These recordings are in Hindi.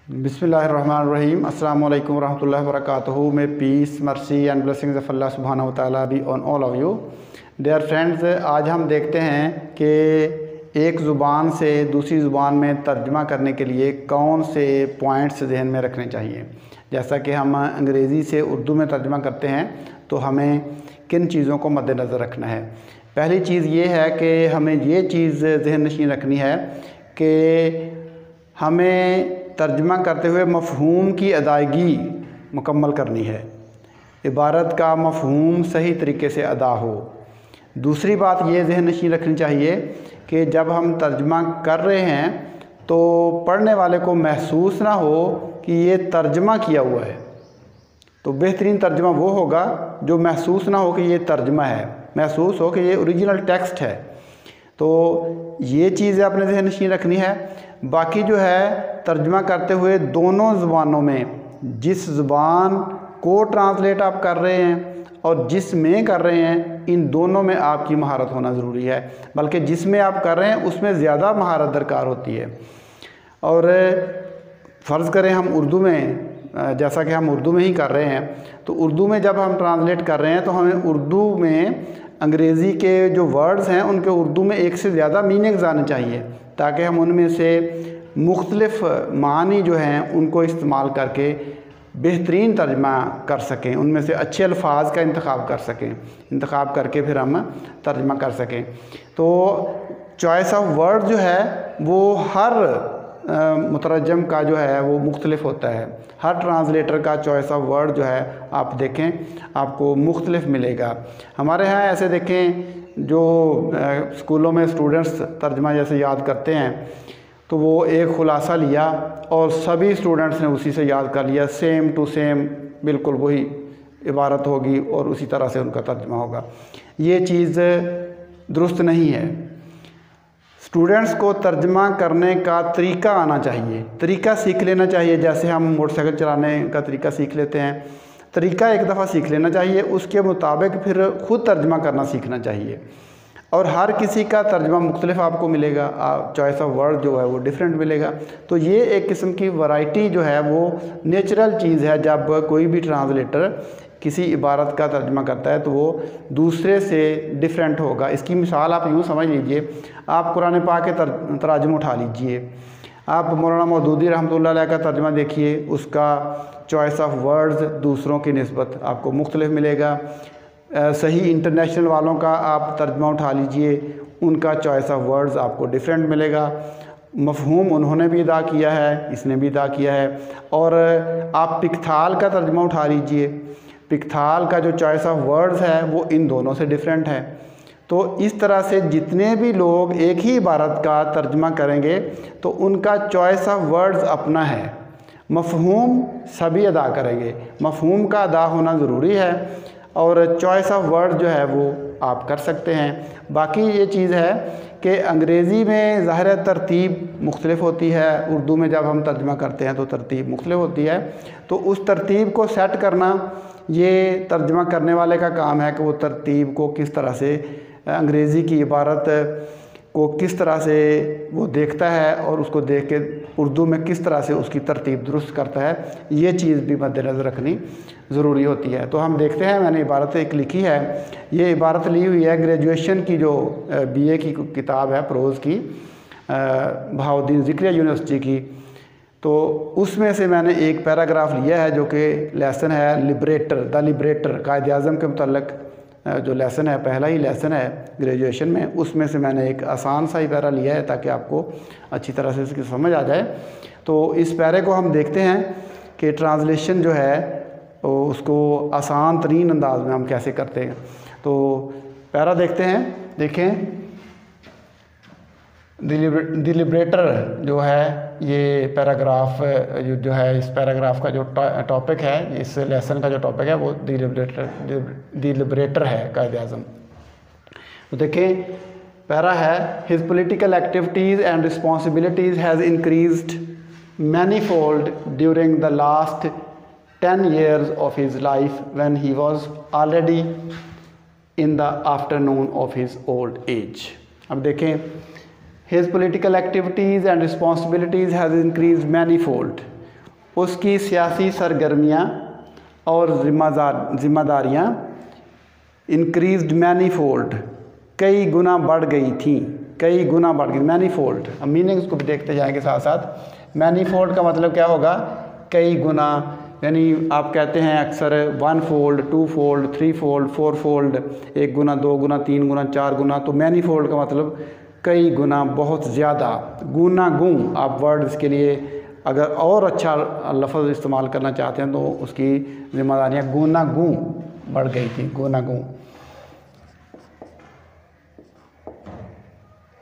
बिस्मिल्लाहिर्रहमानिर्रहीम अस्सलाम वालेकुम वरहमतुल्लाहि वबरकातुहू। May peace mercy and blessings of Allah सुब्हानहू व तआला be on all of you. Dear friends, आज हम देखते हैं कि एक ज़ुबान से दूसरी ज़ुबान में तर्जमा करने के लिए कौन से पॉइंट्स जहन में रखने चाहिए। जैसा कि हम अंग्रेज़ी से उर्दू में तर्जमा करते हैं तो हमें किन चीज़ों को मद्देनज़र रखना है। पहली चीज़ ये है कि हमें ये चीज़ जहन नशीन रखनी है कि हमें तर्जमा करते हुए मफ़हूम की अदायगी मुकम्मल करनी है, इबारत का मफ़हूम सही तरीके से अदा हो। दूसरी बात ये जहन नशीन रखनी चाहिए कि जब हम तर्जमा कर रहे हैं तो पढ़ने वाले को महसूस ना हो कि ये तर्जमा किया हुआ है। तो बेहतरीन तर्जमा वो होगा जो महसूस ना हो कि ये तर्जमा है, महसूस हो कि ये ओरिजिनल टेक्स्ट है। तो ये चीज़ आपने जहन नशीन रखनी है। बाकी जो है तर्जमा करते हुए दोनों ज़ुबानों में, जिस ज़ुबान को ट्रांसलेट आप कर रहे हैं और जिस में कर रहे हैं, इन दोनों में आपकी महारत होना ज़रूरी है। बल्कि जिसमें आप कर रहे हैं उसमें ज़्यादा महारत दरकार होती है। और फ़र्ज़ करें हम उर्दू में, जैसा कि हम उर्दू में ही कर रहे हैं, तो उर्दू में जब हम ट्रांसलेट कर रहे हैं तो हमें उर्दू में अंग्रेज़ी के जो वर्ड्स हैं उनके उर्दू में एक से ज़्यादा मीनिंग्स आने चाहिए, ताकि हम उनमें से मुख्तलिफ़ मानी जो हैं उनको इस्तेमाल करके बेहतरीन तर्जमा कर सकें, उनमें से अच्छे अल्फाज का इंतखाब कर सकें, इंतखाब करके फिर हम तर्जमा कर सकें। तो चॉइस ऑफ वर्ड जो है वो हर मुतरजम का जो है वो मुख्तलिफ होता है। हर ट्रांसलेटर का चॉइस ऑफ वर्ड जो है आप देखें आपको मुख्तलिफ मिलेगा। हमारे यहाँ ऐसे देखें जो स्कूलों में स्टूडेंट्स तर्जमा जैसे याद करते हैं तो वो एक ख़ुलासा लिया और सभी स्टूडेंट्स ने उसी से याद कर लिया, सेम टू सेम बिल्कुल वही इबारत होगी और उसी तरह से उनका तर्जमा होगा। ये चीज़ दुरुस्त नहीं है। स्टूडेंट्स को तर्जमा करने का तरीका आना चाहिए, तरीका सीख लेना चाहिए। जैसे हम मोटरसाइकिल चलाने का तरीका सीख लेते हैं, तरीका एक दफ़ा सीख लेना चाहिए, उसके मुताबिक फिर ख़ुद तर्जमा करना सीखना चाहिए। और हर किसी का तर्जमा मुख्तलिफ आपको मिलेगा, चॉइस ऑफ वर्ड जो है वो डिफरेंट मिलेगा। तो ये एक किस्म की वैरायटी जो है वो नेचुरल चीज़ है। जब कोई भी ट्रांसलेटर किसी इबारत का तर्जमा करता है तो वो दूसरे से डिफरेंट होगा। इसकी मिसाल आप यूँ समझ लीजिए, आप कुरान पाक के तराजुम उठा लीजिए, आप मौलाना मौदूदी रहमतुल्लाह अलैह का तर्जमा देखिए, उसका चॉइस ऑफ वर्ड्स दूसरों की निस्बत आपको मुख्तलिफ मिलेगा। सही इंटरनेशनल वालों का आप तर्जमा उठा लीजिए, उनका चॉइस ऑफ वर्ड्स आपको डिफरेंट मिलेगा। मफ़हूम उन्होंने भी अदा किया है, इसने भी अदा किया है। और आप पिकथाल का तर्जमा उठा लीजिए, पिकथाल का जो चॉइस ऑफ वर्ड्स है वो इन दोनों से डिफरेंट है। तो इस तरह से जितने भी लोग एक ही इबारत का तर्जमा करेंगे तो उनका चॉइस ऑफ वर्ड्स अपना है, मफ़हूम सभी अदा करेंगे, मफ़हूम का अदा होना ज़रूरी है और चॉइस ऑफ वर्ड जो है वो आप कर सकते हैं। बाकी ये चीज़ है कि अंग्रेज़ी में ज़ाहिर तरतीब मुख्तलिफ होती है, उर्दू में जब हम तर्जमा करते हैं तो तरतीब मुख्तलिफ होती है। तो उस तरतीब को सेट करना ये तर्जमा करने वाले का काम है कि वो तरतीब को किस तरह से, अंग्रेज़ी की इबारत को किस तरह से वो देखता है और उसको देख के उर्दू में किस तरह से उसकी तरतीब दुरुस्त करता है, ये चीज़ भी मद्देनज़र रखनी ज़रूरी होती है। तो हम देखते हैं, मैंने इबारत एक लिखी है, ये इबारत ली हुई है ग्रेजुएशन की जो बीए की किताब है प्रोज़ की, बहाउद्दीन ज़िक्रिया यूनिवर्सिटी की। तो उसमें से मैंने एक पैराग्राफ लिया है जो कि लेसन है लिबरेटर, द लिबरेटर, कायद आज़म के मुतल्लिक़ जो लेसन है, पहला ही लेसन है ग्रेजुएशन में, उसमें से मैंने एक आसान सा ही पैरा लिया है ताकि आपको अच्छी तरह से इसकी समझ आ जाए। तो इस पैरे को हम देखते हैं कि ट्रांसलेशन जो है उसको आसान तरीन अंदाज में हम कैसे करते हैं। तो पैरा देखते हैं, देखें, डिलिब्रेटर जो है ये पैराग्राफ जो है, इस पैराग्राफ का जो टॉपिक है, इस लेसन का जो टॉपिक है वो डिलिब्रेटर है, कायद आज़म। तो देखें पैरा है, his political activities and responsibilities has increased manifold during the last 10 years of his life when he was already in the afternoon of his old age। अब देखें, his political activities and responsibilities has increased manifold, उसकी सियासी सरगर्मियाँ और जिम्मेदारियाँ इंक्रीज्ड मैनीफोल्ड, कई गुना बढ़ गई थी, कई गुना बढ़ गई। मैनीफोल्ड, अब मीनिंग्स को भी देखते जाएंगे साथ साथ। मैनीफोल्ड का मतलब क्या होगा? कई गुना, यानी आप कहते हैं अक्सर 1 फोल्ड, 2 फोल्ड, 3 फोल्ड, 4 फोल्ड, 1 गुना, 2 गुना, 3 गुना, 4 गुना। तो मैनीफोल्ड का मतलब कई गुना, बहुत ज़्यादा। गुना गूँ आप वर्ड इसके लिए अगर और अच्छा लफ्ज़ इस्तेमाल करना चाहते हैं तो उसकी जिम्मेदारियाँ गुना गूँ बढ़ गई थी। गुना गूँ,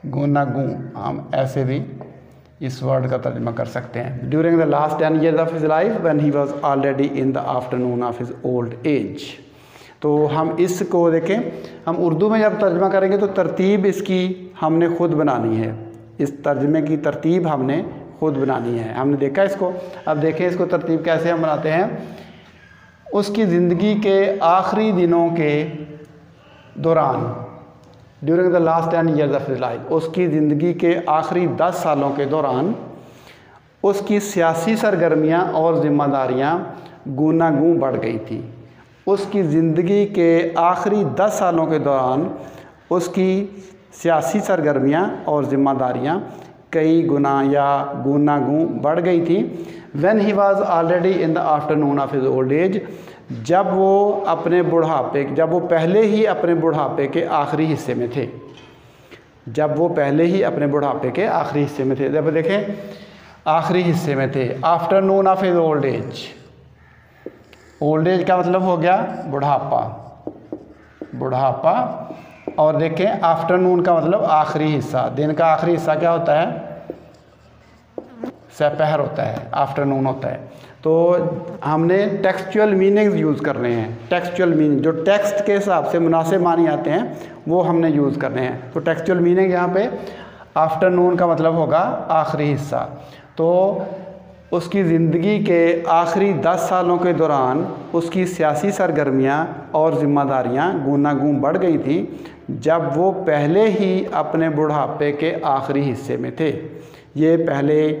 गुना गूँ हम ऐसे भी इस वर्ड का तर्जुमा कर सकते हैं। During the last 10 years of his life when he was already in the afternoon of his old age. तो हम इसको देखें, हम उर्दू में जब तर्जुमा करेंगे तो तरतीब इसकी हमने ख़ुद बनानी है। इस तर्जुमे की तरतीब हमने ख़ुद बनानी है। हमने देखा इसको, अब देखें इसको तरतीब कैसे हम बनाते हैं। उसकी ज़िंदगी के आखिरी दिनों के दौरान, during the last 10 years of his life, उसकी ज़िंदगी के आखिरी 10 सालों के दौरान उसकी सियासी सरगर्मियाँ और ज़िम्मेदारियाँ गुना गूँ बढ़ गई थी। उसकी ज़िंदगी के आखिरी 10 सालों के दौरान उसकी सियासी सरगर्मियाँ और ज़िम्मेदारियाँ कई गुना या गुना गूँ बढ़ गई थी। When he was already in the afternoon of his old age, जब वो अपने बुढ़ापे, जब वो पहले ही अपने बुढ़ापे के आखिरी हिस्से में थे, जब वो पहले ही अपने बुढ़ापे के आखिरी हिस्से में थे। जब देखें आखिरी हिस्से में थे, afternoon of his old age. Old age का मतलब हो गया बुढ़ापा, बुढ़ापा। और देखें आफ्टरनून का मतलब आखिरी हिस्सा। दिन का आखिरी हिस्सा क्या होता है? सपहर होता है, आफ्टरनून होता है। तो हमने टेक्सचुअल मीनिंग्स यूज़ करने हैं। टेक्सचुअल मीनिंग जो टेक्स्ट के हिसाब से मुनासिब मानी आते हैं वो हमने यूज़ करने हैं। तो टेक्सचुअल मीनिंग यहाँ पे आफ्टरनून का मतलब होगा आखिरी हिस्सा। तो उसकी ज़िंदगी के आखिरी 10 सालों के दौरान उसकी सियासी सरगर्मियाँ और ज़िम्मेदारियाँ गुना गूँ बढ़ गई थी, जब वो पहले ही अपने बुढ़ापे के आखिरी हिस्से में थे। ये पहले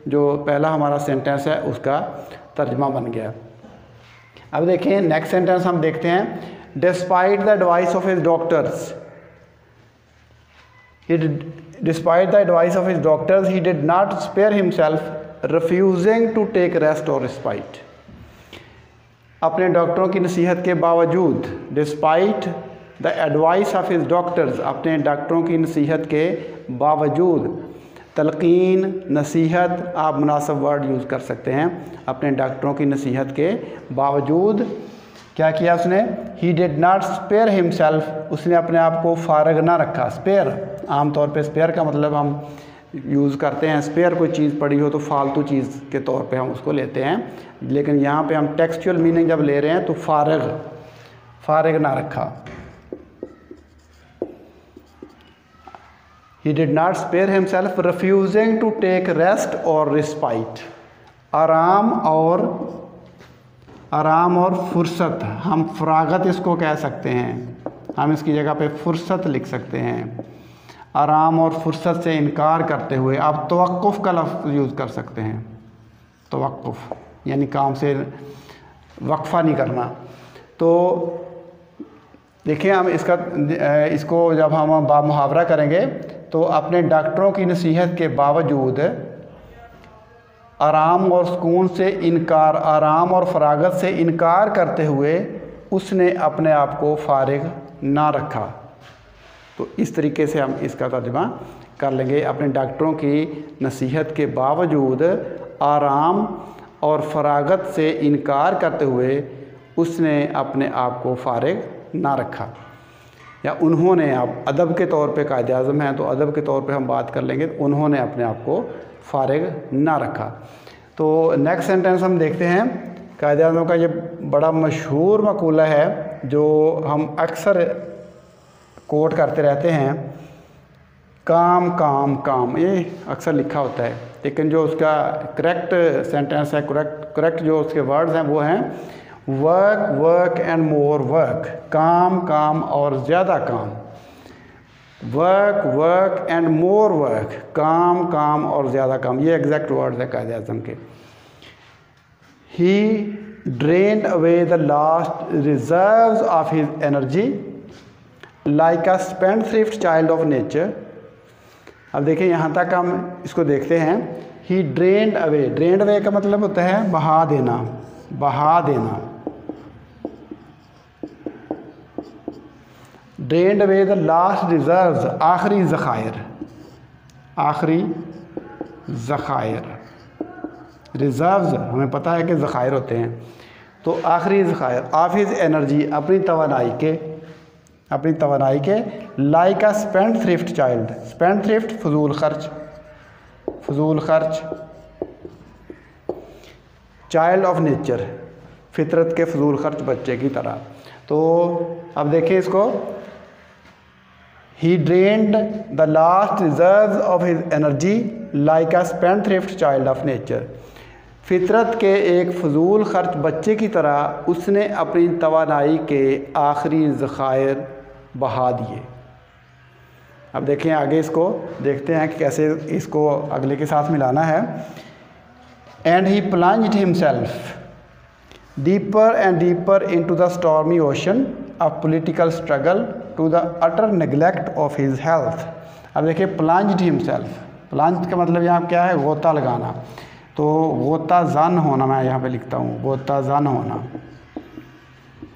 जो पहला हमारा सेंटेंस है उसका तर्जुमा बन गया। अब देखें नेक्स्ट सेंटेंस हम देखते हैं। Despite the advice of his doctors, despite the advice of his doctors he did not spare himself refusing to take rest और रिस्पाइट। अपने डॉक्टरों की नसीहत के बावजूद, despite the advice of his doctors, अपने डॉक्टरों की नसीहत के बावजूद, तलकीन, नसीहत, आप मुनासिब वर्ड यूज़ कर सकते हैं। अपने डॉक्टरों की नसीहत के बावजूद क्या किया उसने? He did not spare himself, उसने अपने आप को फारग ना रखा। स्पेयर, आमतौर पे स्पेयर का मतलब हम यूज़ करते हैं, स्पेयर कोई चीज़ पड़ी हो तो फालतू चीज़ के तौर पे हम उसको लेते हैं, लेकिन यहाँ पे हम टेक्सचुअल मीनिंग जब ले रहे हैं तो फारग, फारग ना रखा। He did not spare himself refusing to take rest or respite। आराम और फुर्सत, हम फरागत इसको कह सकते हैं, हम इसकी जगह पे फुर्सत लिख सकते हैं। आराम और फुर्सत से इनकार करते हुए आप तवक्कुफ़ का लफ्ज़ यूज़ कर सकते हैं। तवक्कुफ़ यानी काम से वक्फ़ा नहीं करना। तो देखिए हम इसको जब हम बाब मुहावरा करेंगे तो अपने डॉक्टरों की नसीहत के बावजूद आराम और सुकून से इनकार, आराम और फरागत से इनकार करते हुए उसने अपने आप को फारिग ना रखा। तो इस तरीके से हम इसका तर्जुमा कर लेंगे। अपने डॉक्टरों की नसीहत के बावजूद आराम और फरागत से इनकार करते हुए उसने अपने आप को फारिग ना रखा, या उन्होंने, आप अदब के तौर पे कायदे आज़म हैं तो अदब के तौर पे हम बात कर लेंगे, तो उन्होंने अपने आप को फारिग ना रखा। तो नेक्स्ट सेंटेंस हम देखते हैं। कायदे आज़म का ये बड़ा मशहूर मकूला है जो हम अक्सर कोट करते रहते हैं, काम काम काम, ये अक्सर लिखा होता है, लेकिन जो उसका करेक्ट सेंटेंस है, करेक्ट जो उसके वर्ड्स हैं वो हैं work work and more work, काम काम और ज़्यादा काम। Work work and more work, काम काम और ज़्यादा काम, ये एग्जैक्ट वर्ड्स है कायदे आज़म के। He drained away the last reserves of his energy like a spendthrift child of nature. अब देखिए यहाँ तक हम इसको देखते हैं। ही ड्रेन्ड अवे का मतलब होता है बहा देना, बहा देना। Drained away the last reserves, आखिरी ज़खायर, आखिरी ज़खायर। रिजर्व्स हमें पता है कि ज़खायर होते हैं, तो आखिरी ज़खायर ऑफ हिज एनर्जी, अपनी तवानाई के, अपनी तवानाई के like a spendthrift child. Spend thrift फजूल खर्च, फजूल खर्च। चाइल्ड ऑफ नेचर, फितरत के फजूल खर्च बच्चे की तरह। तो अब देखिए इसको, he drained the last reserve of his energy like a spendthrift child of nature. फितरत के एक फजूल खर्च बच्चे की तरह उसने अपनी तवानाई के आखिरी ज़खायर बहा दिए। अब देखें आगे इसको देखते हैं कि कैसे इसको अगले के साथ मिलाना है। And he plunged himself deeper and deeper into the stormy ocean of political struggle to the utter neglect of his health. अब देखिए प्लंज्ड हिमसेल्फ, प्लंज्ड का मतलब यहाँ क्या है, गोता लगाना। तो गोता जन होना, मैं यहाँ पे लिखता हूँ गोता जन होना,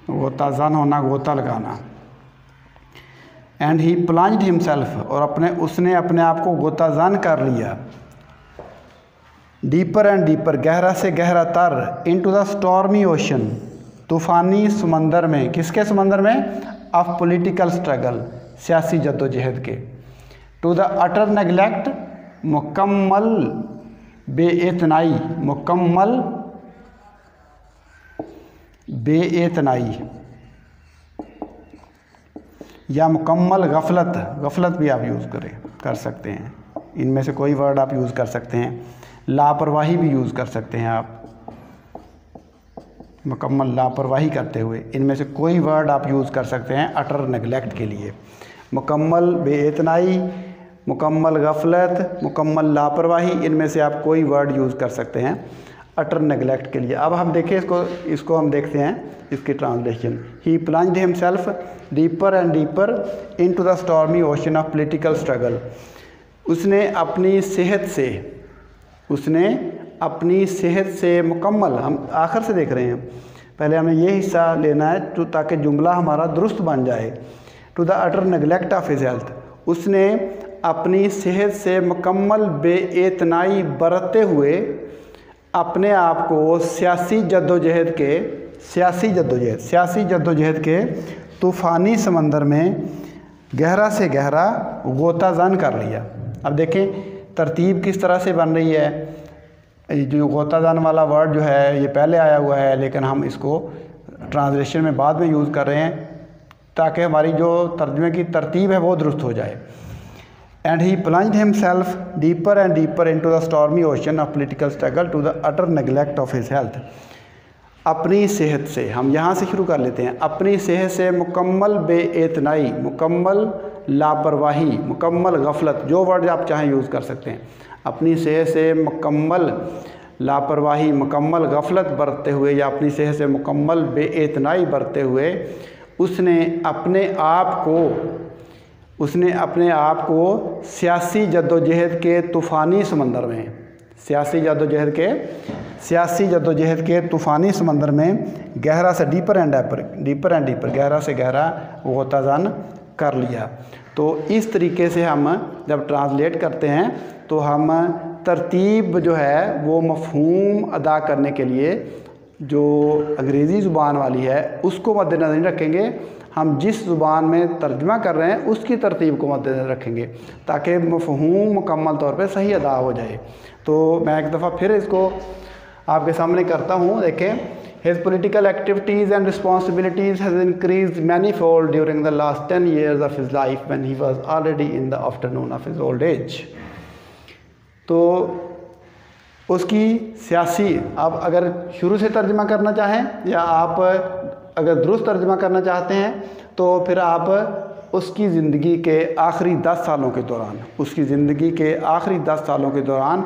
गोता जन होना, गोता लगाना। एंड ही प्लंज्ड हिमसेल्फ, और उसने अपने आप को गोता जन कर लिया। डीपर एंड डीपर, गहरा से गहरा तर, इनटू द स्टॉर्मी ओशन, तूफ़ानी समंदर में। किसके समंदर में? ऑफ पॉलिटिकल स्ट्रगल, सियासी जद्दोजहद के। टू द अटर नेग्लेक्ट, मुकम्मल बेइतनाई, मुकम्मल बेइतनाई या मुकम्मल गफलत, गफलत भी आप यूज़ कर सकते हैं। इनमें से कोई वर्ड आप यूज़ कर सकते हैं। लापरवाही भी यूज़ कर सकते हैं आप, मुकम्मल लापरवाही करते हुए। इनमें से कोई वर्ड आप यूज़ कर सकते हैं अटर नेगलेक्ट के लिए। मुकम्मल बेइतनाई, मुकम्मल गफलत, मुकम्मल लापरवाही, इनमें से आप कोई वर्ड यूज़ कर सकते हैं अटर नेगलेक्ट के लिए। अब हम देखें इसको हम देखते हैं इसकी translation. He plunged himself deeper and deeper into the stormy ocean of political struggle. उसने अपनी सेहत से मुकम्मल, हम आखिर से देख रहे हैं, पहले हमें ये हिस्सा लेना है तो ताकि जुमला हमारा दुरुस्त बन जाए। To the utter neglect of his health, उसने अपनी सेहत से मुकम्मल बेइतनाई बरतते हुए अपने आप को सियासी जद्दोजहद के तूफ़ानी समंदर में गहरा से गहरा गोताज़न कर लिया। अब देखें तरतीब किस तरह से बन रही है। जो गोताज़न वाला वर्ड जो है ये पहले आया हुआ है, लेकिन हम इसको ट्रांसलेशन में बाद में यूज़ कर रहे हैं ताकि हमारी जो तर्जुमे की तरतीब है वो दुरुस्त हो जाए। And he plunged himself deeper and deeper into the stormy ocean of political struggle to the utter neglect of his health. अपनी सेहत से, हम यहाँ से शुरू कर लेते हैं। अपनी सेहत से मुकम्मल बेइतनाई, मुकम्मल लापरवाही, मुकम्मल गफलत, जो वर्ड आप चाहें यूज़ कर सकते हैं। अपनी सेहत से मुकम्मल लापरवाही, मुकम्मल गफलत बरतते हुए या अपनी सेहत से मुकम्मल बेइतनाई बरतते हुए उसने अपने आप को सियासी जद्दोजहद के तूफ़ानी समंदर में, सियासी जद्दोजहद के तूफ़ानी समंदर में गहरा से डीपर एंड डीपर, गहरा से गहरा गोताज़न कर लिया। तो इस तरीके से हम जब ट्रांसलेट करते हैं तो हम तरतीब जो है वो मफ़हूम अदा करने के लिए जो अंग्रेज़ी ज़ुबान वाली है उसको मद्देनज़र नहीं रखेंगे। हम जिस ज़ुबान में तर्जुमा कर रहे हैं उसकी तरतीब को मद्देनज़र रखेंगे ताकि मफ़हूम मुकम्मल तौर पे सही अदा हो जाए। तो मैं एक दफ़ा फिर इसको आपके सामने करता हूँ। देखें, His political activities and responsibilities has increased manifold during the last 10 years of his life when he was already in the afternoon of his old age. तो उसकी सियासी, आप अगर शुरू से तर्जुमा करना चाहें या आप अगर दुरुस्त तर्जुमा करना चाहते हैं तो फिर आप उसकी ज़िंदगी के आखिरी 10 सालों के दौरान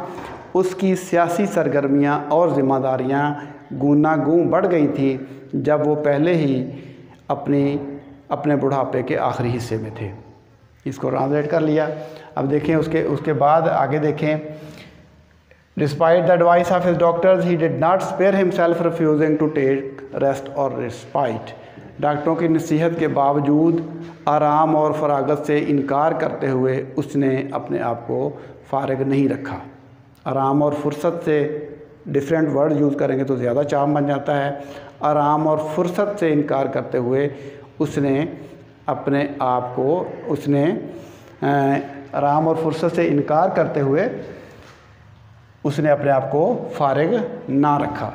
उसकी सियासी सरगर्मियाँ और ज़िम्मेदारियाँ गूनागूं बढ़ गई थी जब वो पहले ही अपने बुढ़ापे के आखिरी हिस्से में थे। इसको ट्रांसलेट कर लिया। अब देखें उसके बाद आगे देखें। Despite the advice of his doctors he did not spare himself refusing to take rest और रिस्पाइट। डॉक्टरों की नसीहत के बावजूद आराम और फरागत से इनकार करते हुए उसने अपने आप को फारिग नहीं रखा। आराम और फुर्सत से डिफरेंट वर्ड यूज़ करेंगे तो ज़्यादा चाम बन जाता है। आराम और फुर्सत से इनकार करते हुए उसने अपने आप को आराम और फुर्सत से इनकार करते हुए उसने अपने आप को फारिग ना रखा,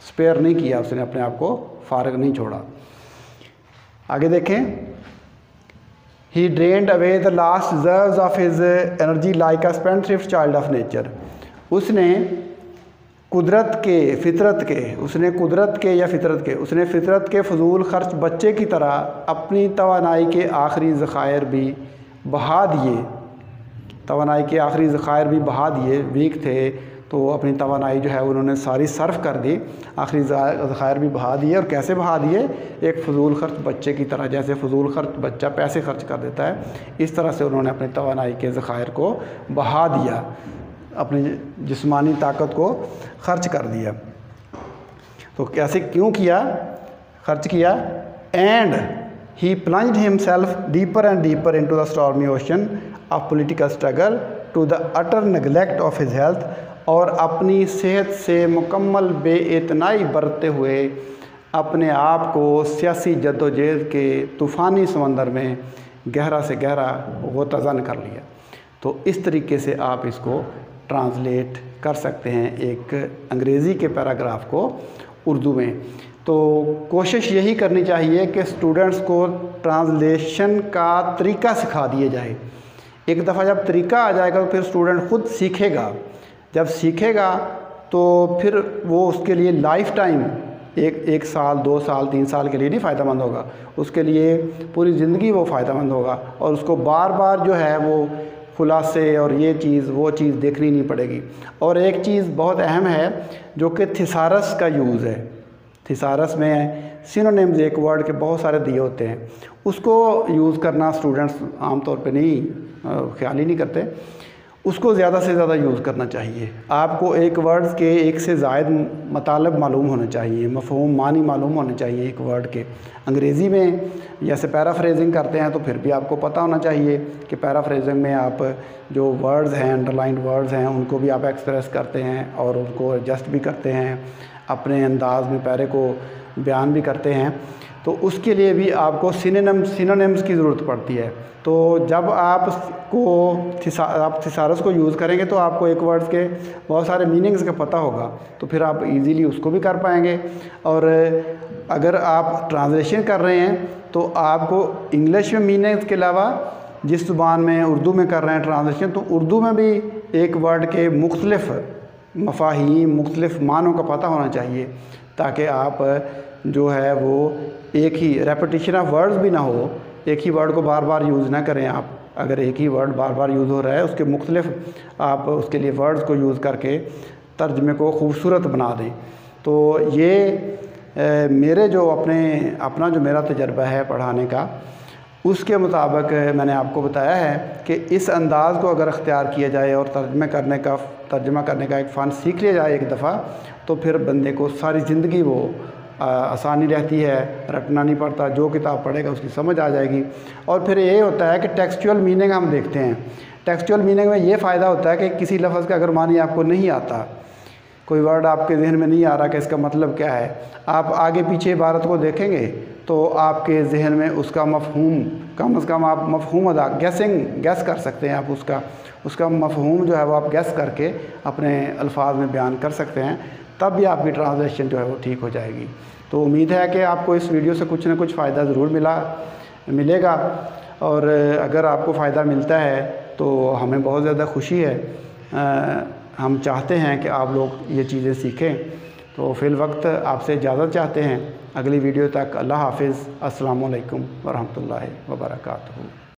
स्पेयर नहीं किया, उसने अपने आप को फारिग नहीं छोड़ा। आगे देखें। He drained away the last reserves of his energy like a spendthrift child of nature. उसने फितरत के फजूल खर्च बच्चे की तरह अपनी तवानाई के आखिरी ज़खायर भी बहा दिए। वीक थे तो अपनी तवानाई जो है उन्होंने सारी सर्फ कर दी, आखिरी ज़खायर भी बहा दिए। और कैसे बहा दिए? एक फ़जूल खर्च बच्चे की तरह, जैसे फ़जूल खर्च बच्चा पैसे खर्च कर देता है, इस तरह से उन्होंने अपनी तवानाई के ज़खायर को बहा दिया, अपनी जिस्मानी ताकत को खर्च कर दिया। तो कैसे क्यों किया? खर्च किया। And he plunged himself deeper and deeper into the stormy ocean of political struggle to the utter neglect of his health. और अपनी सेहत से मुकम्मल बेइतनाई बरतते हुए अपने आप को सियासी जद्दोजहद के तूफ़ानी समंदर में गहरा से गहरा गोताज़न कर लिया। तो इस तरीके से आप इसको ट्रांसलेट कर सकते हैं एक अंग्रेज़ी के पैराग्राफ को उर्दू में। तो कोशिश यही करनी चाहिए कि स्टूडेंट्स को ट्रांसलेशन का तरीका सिखा दिया जाए। एक दफ़ा जब तरीका आ जाएगा तो फिर स्टूडेंट ख़ुद सीखेगा। जब सीखेगा तो फिर वो उसके लिए लाइफ टाइम एक साल 2 साल 3 साल के लिए नहीं फ़ायदेमंद होगा, उसके लिए पूरी ज़िंदगी वो फ़ायदेमंद होगा। और उसको बार बार जो है वो खुलासे और ये चीज़ वो चीज़ देखनी नहीं पड़ेगी। और एक चीज़ बहुत अहम है जो कि थिसारस का यूज़ है। थिसारस में सिनोनिम्स एक वर्ड के बहुत सारे दिए होते हैं, उसको यूज़ करना स्टूडेंट्स आमतौर पे नहीं ख्याल ही नहीं करते। उसको ज़्यादा से ज़्यादा यूज़ करना चाहिए। आपको एक वर्ड्स के एक से ज़ायद मतलब मालूम होने चाहिए, मफ़हूम मानी मालूम होने चाहिए एक वर्ड के। अंग्रेज़ी में जैसे पैराफ्रेजिंग करते हैं तो फिर भी आपको पता होना चाहिए कि पैराफ्रेजिंग में आप जो वर्ड्स हैं, अंडरलाइंड वर्ड्स हैं, उनको भी आप एक्सप्रेस करते हैं और उनको एडजस्ट भी करते हैं, अपने अंदाज में पैरे को बयान भी करते हैं। तो उसके लिए भी आपको सिनोनिम्स की ज़रूरत पड़ती है। तो जब आप थिसारस को यूज़ करेंगे तो आपको एक वर्ड्स के बहुत सारे मीनिंग्स का पता होगा, तो फिर आप इजीली उसको भी कर पाएंगे। और अगर आप ट्रांसलेशन कर रहे हैं तो आपको इंग्लिश में मीनिंग्स के अलावा जिस ज़ुबान में उर्दू में कर रहे हैं ट्रांसलेशन, तो उर्दू में भी एक वर्ड के मुख्तलिफ़ मफ़ाहीम मुख्तलिफ़ मानों का पता होना चाहिए, ताकि आप जो है वो एक ही रेपिटिशन ऑफ वर्ड्स भी ना हो, एक ही वर्ड को बार बार यूज़ ना करें आप। अगर एक ही वर्ड बार बार यूज़ हो रहा है, उसके मुख्तलिफ़ आप उसके लिए वर्ड्स को यूज़ करके तर्जमे को खूबसूरत बना दें। तो ये मेरे जो अपना जो मेरा तजर्बा है पढ़ाने का, उसके मुताबिक मैंने आपको बताया है कि इस अंदाज़ को अगर अख्तियार किया जाए और तर्जमा करने का एक फ़न सीख लिया जाए एक दफ़ा, तो फिर बंदे को सारी ज़िंदगी वो आसानी रहती है, रटना नहीं पड़ता, जो किताब पढ़ेगा उसकी समझ आ जाएगी। और फिर ये होता है कि टेक्सचुअल मीनिंग हम देखते हैं। टेक्सचुअल मीनिंग में ये फ़ायदा होता है कि किसी लफ्ज़ का अगर मानी आपको नहीं आता, कोई वर्ड आपके जहन में नहीं आ रहा कि इसका मतलब क्या है, आप आगे पीछे इबारत को देखेंगे तो आपके जहन में उसका मफ़हूम कम से कम आप मफ़हूम गैस कर सकते हैं। आप उसका मफ़हूम जो है वो आप गैस करके अपने अल्फाज में बयान कर सकते हैं, तब भी आपकी ट्रांसलेशन जो है वो ठीक हो जाएगी। तो उम्मीद है कि आपको इस वीडियो से कुछ ना कुछ फ़ायदा ज़रूर मिलेगा। और अगर आपको फ़ायदा मिलता है तो हमें बहुत ज़्यादा खुशी है। हम चाहते हैं कि आप लोग ये चीज़ें सीखें। तो फिल वक्त आपसे इजाज़त चाहते हैं। अगली वीडियो तक अल्लाह हाफ़िज़। अस्सलामु अलैकुम वरहमतुल्लाहि वबरकातुहू।